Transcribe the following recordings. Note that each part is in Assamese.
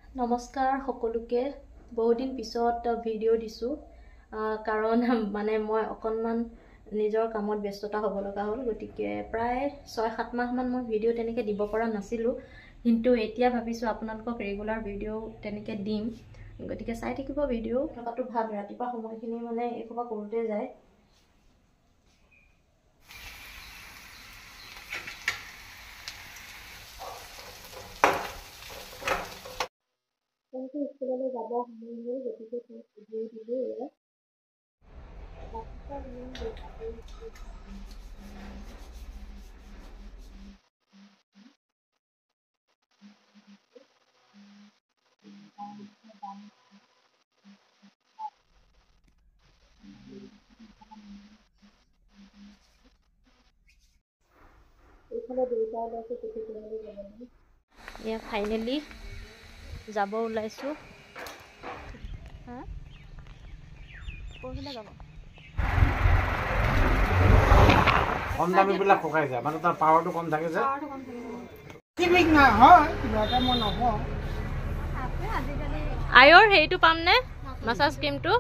নমস্কাৰ সকলোকে বহুদিন পিছত ভিডিঅ' দিছোঁ কাৰণ মানে মই অকণমান নিজৰ কামত ব্যস্ততা হ'ব লগা হ'ল গতিকে প্ৰায় 6-7 মাহমান মই ভিডিঅ' তেনেকৈ দিব পৰা নাছিলোঁ কিন্তু এতিয়া ভাবিছোঁ আপোনালোকক ৰেগুলাৰ ভিডিঅ' তেনেকৈ দিম গতিকে চাই থাকিব ভিডিঅ' থকাটো ভাল ৰাতিপুৱা সময়খিনি মানে এইসোপা কৰোঁতে যায় স্কুললৈ যাব সময় হ'ল গতিকে ভিডিঅ' দিলোঁ এয়া এইফালে দেউতা ওলাইছে কেতিয়ালৈ যাব এয়া ফাইনেলি যাব ওলাইছোঁ পৰহিলৈ যাব কম দামী বিলাক শুকাই যায় মানে তাৰ পাৱাৰটো কম থাকে যে আয়ৰ হেৰিটো পাম নে মাছাজ ক্ৰীমটো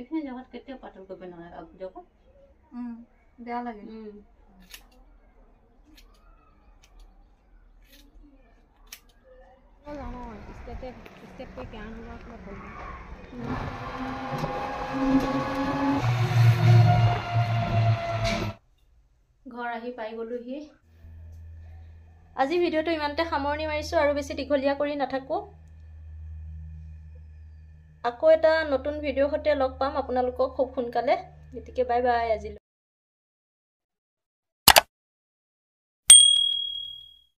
এইখিনি জেগাত কেতিয়াও পাতল কৰিব নালাগে বেয়া লাগে ঘৰ আহি পাই গ'লোহি আজি ভিডিঅ'টো ইমানতে সামৰণি মাৰিছোঁ আৰু বেছি দীঘলীয়া কৰি নাথাকোঁ আকৌ এটা নতুন ভিডিঅ'ৰ সৈতে লগ পাম আপোনালোকক খুব সোনকালে গতিকে বাই বাই আজিলৈ